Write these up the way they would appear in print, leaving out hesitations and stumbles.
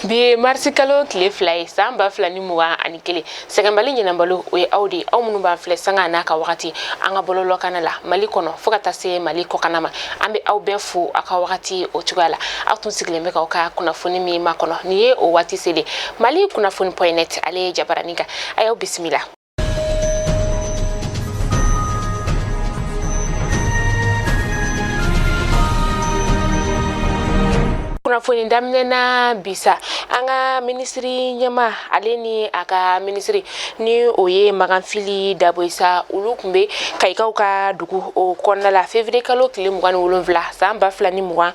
Bi marsi kalo tile fila ye san ba fila ni mugan ani kelen sɛgɛnbali ɲinanbalo o ye aw de aw minnu b'an filɛ sanga n'a ka wagati an ka bɔlɔlɔ kana la Mali kɔnɔ fo ka taa se Mali kɔkana ma an bɛ aw bɛɛ fo a ka wagati o cogoya la aw tun sigilen bɛ k'aw ka kunnafoni min ma kɔnɔ nin ye o waati selen Mali kunnafoni.net ale ye jabaranin kan a y'aw bisimila. Kunnafoni daminɛna bisa an ka ministri ɲɛma ale ni a ka ministri ni o ye Maganfili Daboisa olu kun bɛ Kayikaw ka dugu o kɔnɔna la février kalo tile 27 san 2021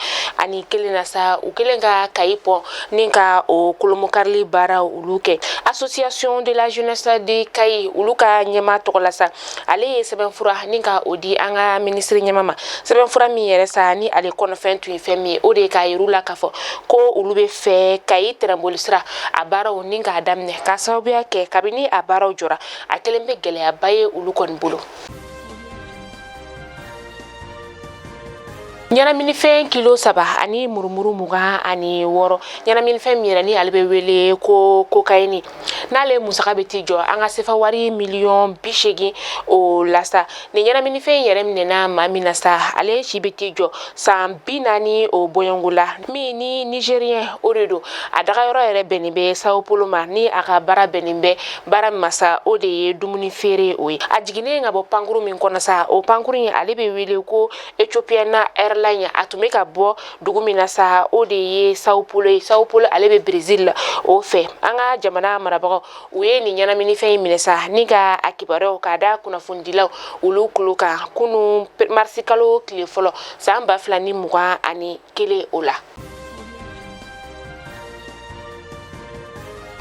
na sa u kelen ka Kayi pont ni ka o kolomokarili baara olu kɛ association de la jeunesse de Kayi olu ka ɲɛma tɔgɔ la sa ale ye sɛbɛnfura ni ka o di an ka ministri ɲɛma ma sɛbɛnfura min yɛrɛ sa ni ale kɔnɔfɛn tun ye fɛn min ye o de ka yiru la ka fɔ ko olu bɛ fɛ Kayi tɛrɛnboli sira a baaraw ni k'a daminɛ ka sababuya kɛ kabini a baaraw jɔra a kelen bɛ gɛlɛyaba ye olu kɔni bolo. Ɲɛnaminifɛn kilo 3 ani murumuru 26 ɲɛnaminifɛn min yɛrɛ ni ale bɛ wele ko cocaïne n'ale musaka bɛ ti jɔ an ka sefa wari miliyɔn 80 o la sa ni ɲɛnaminifɛn yɛrɛ minɛna maa min na sa ale si bɛ ti jɔ san 40 o bɔɲɔngo la min ni nigérien o de don a dagayɔrɔ yɛrɛ bɛnnen bɛ Sao Paulo ma ni a ka baara bɛnnen bɛ baara masa o de ye dumuni feere o ye a jiginnen ka bɔ pankuru min kɔnɔ sa o pankuru in ale bɛ wele ko Ethiopian Airlines a tun bɛ ka bɔ dugu min na sa o de ye Sao Paulo ye Sao Paulo ale bɛ Brésil la o fɛ an ka jamana marabagaw u ye nin ɲɛnaminifɛn in minɛ sa ni ka a kibaruyaw k'a da kunnafonidilaw olu kulo kan kunun marisi kalo tile fɔlɔ san 2021 o la.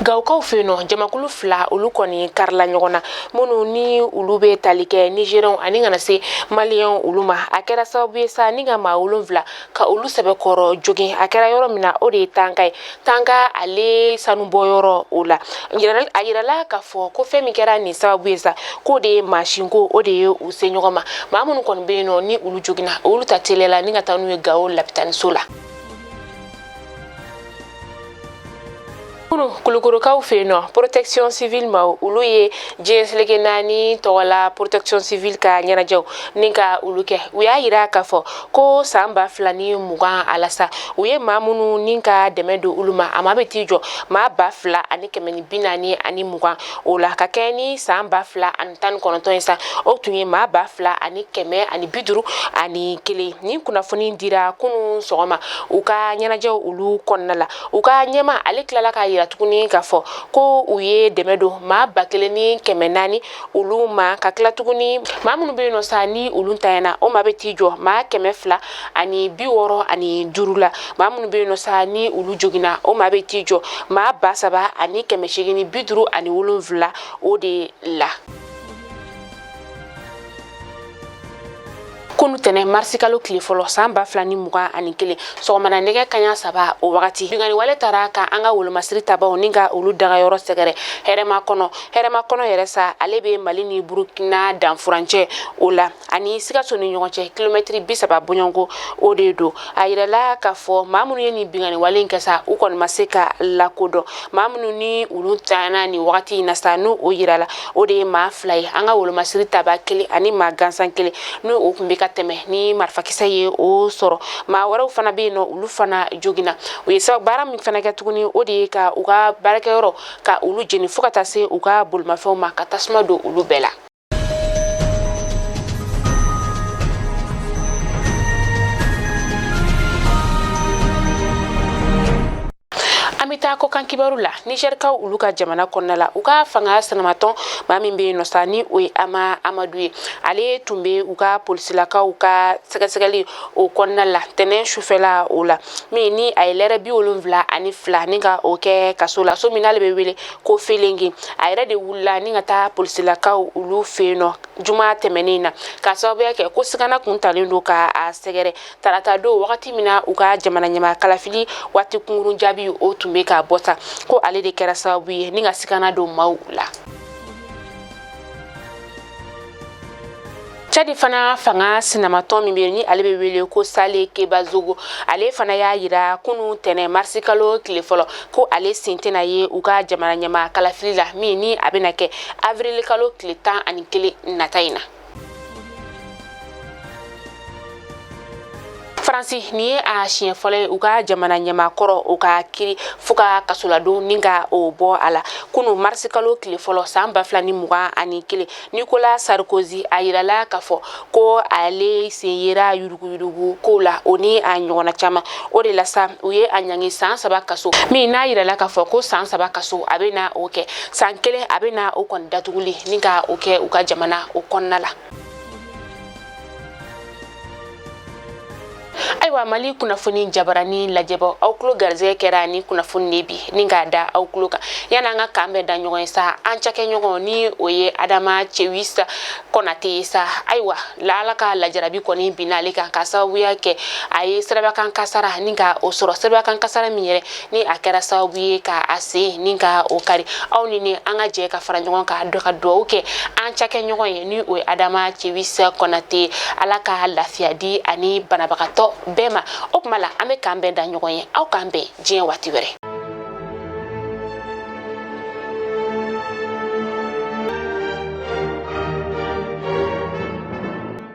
Gawukaw fɛ yen jamakulu 2 olu kɔni karila ɲɔgɔn na minnu ni olu bɛ tali kɛ nigériens ani kana se maliens olu ma a kɛra sababu ye sa ni ka maa 7 ka olu sɛbɛkɔrɔ jogin a kɛra yɔrɔ min na o de ye Tanka ye Tanka ale sanubɔyɔrɔ o la a yirala k'a fɔ ko fɛn min kɛra nin sababu ye sa k'o de ye mansinko o de ye u se ɲɔgɔn ma maa minnu kɔni bɛ yen ni olu joginna olu ta teliyala ni ka taa n'u ye Gawo lapitaniso la. Kulukorokaw fɛ yen protection civile ma olu ye diɲɛseleke 4 tɔgɔla protection civile ka ɲɛnajɛw ni ka olu kɛ u y'a yira k'a fɔ ko san 2020 a la sa u ye maa minnu ni ka dɛmɛ don olu ma a ma bɛ t'i jɔ maa 2,140 o la ka kɛ ni san 2019 ye sa o tun ye maa 2,151 ni kunnafoni dira kunun sɔgɔma u ka ɲɛnajɛw olu kɔnɔna la u ka ɲɛma ale tilala ka yira tuguni k'a fɔ ko u ye dɛmɛ don maa 1,400 olu ma ka tila tuguni maa minnu bɛ yen sa ni olu tanyana o maa bɛ t'i jɔ maa 265 la maa minnu bɛ yen sa ni olu joginna o maa bɛ t'i jɔ maa 7,857 o de la. Kunu tɛnɛ marisi kalo tile fɔlɔ san 2021 sɔgɔmana nɛgɛ kaɲa 3 o wagati bingani wale taara ka an ka wolomasiri tabaw ni ka olu dagayɔrɔ sɛgɛrɛ hɛrɛma kɔnɔ yɛrɛ sa ale bɛ Mali ni Burukina danfurancɛ o la ani Sikaso ni ɲɔgɔn cɛ kilomɛtiri 30 bɔɲɔngo o de do a yirala k'a fɔ maa minnu ye nin bingani wale in kɛ sa u kɔni ma se ka lakodɔn maa minnu ni olu tanyana ni wagati in na sa n'o o yirala o de ye maa 2 ye an ka wolomasiri taba 1 ani maa gansan 1 n'o o kun bɛ ka tɛmɛ ni marifakisɛ ye o sɔrɔ maa wɛrɛw fana bɛ yen olu fana joginna u ye baara min fana kɛ tuguni o de ye ka u ka baarakɛyɔrɔ ka olu jeni fo ka taa se u ka bolimafɛnw ma ka tasuma don olu bɛɛ la. Amita ko kan kibaru la Nigerkaw olu ka jamana kɔnɔna la u ka fanga sanamatɔn maa min bɛ yen sa ni o ye Amadu ye ale tun bɛ u ka polisilakaw ka sɛgɛsɛgɛli o kɔnɔna la tɛnɛn sufɛla o la min ni a ye lɛrɛ 72 ni ka o kɛ kaso la so min n'ale bɛ wele ko Felenge a yɛrɛ de wulila ni ka taa polisilakaw olu fɛ yen juma tɛmɛnen na ka sababuya kɛ ko sigana kun talen don ka a sɛgɛrɛ tarata don wagati min na u ka jamana ɲɛmaa kalafili waati kunkurun jaabi o tun bɛ ka bɔ sa ko ale de kɛra sababu ye ni ka sigana don maaw la. Chadi fana fanga sinamaton min bɛ ni ale bɛ wele ko Sale Keba Zogo ale fana y'a yira kunu tɛnɛ marisi kalo tile fɔlɔ ko ale sen tɛna ye u ka jamana ɲɛma kalafili la min ni a bɛna kɛ avril kalo tile 11 nata in na. Faransi ni a siɲɛ fɔlɔ ye u ka jamana ɲɛmakɔrɔ u ka kiri fo ka kasoladon ni ka o bɔ a la kunu marisi kalo tile fɔlɔ san 2021 Nicolas Sarkozy a yirala k'a fɔ ko ale sen yera yuruguyurugu ko la o ni a ɲɔgɔnna caman o de la sa u ye a ɲangi san 3 kaso min n'a yirala k'a fɔ ko san 3 kaso a bɛ na o kɛ san 1 a bɛ na o kɔni datuguli ni ka o kɛ u ka jamana o kɔnɔna la. Ayiwa Mali kunnafoni jabarani lajɛbɔ aw kulo garizɛgɛ kɛra ni kunnafoni de bi ni k'a da aw kulo kan yana an ka kan bɛɛ da ɲɔgɔn ye sa an cakɛɲɔgɔn ni o ye Adama Cewisa Konate ye sa ayiwa la Ala ka lajarabi kɔni binna ale kan ka sababuya kɛ a ye sirabakan kasara ni ka o sɔrɔ sirabakan kasara min yɛrɛ ni a kɛra sababu ye ka a se ni ka o kari aw ni an ka jɛ ka fara ɲɔgɔn kan ka dugawu kɛ an cakɛɲɔgɔn ye ni o ye Adama Cewisa Konate Ala ka lafiya di ani banabagatɔ bɛɛ ma o kuma la an bɛ kan bɛɛ da ɲɔgɔn ye aw kan bɛn diɲɛ waati wɛrɛ.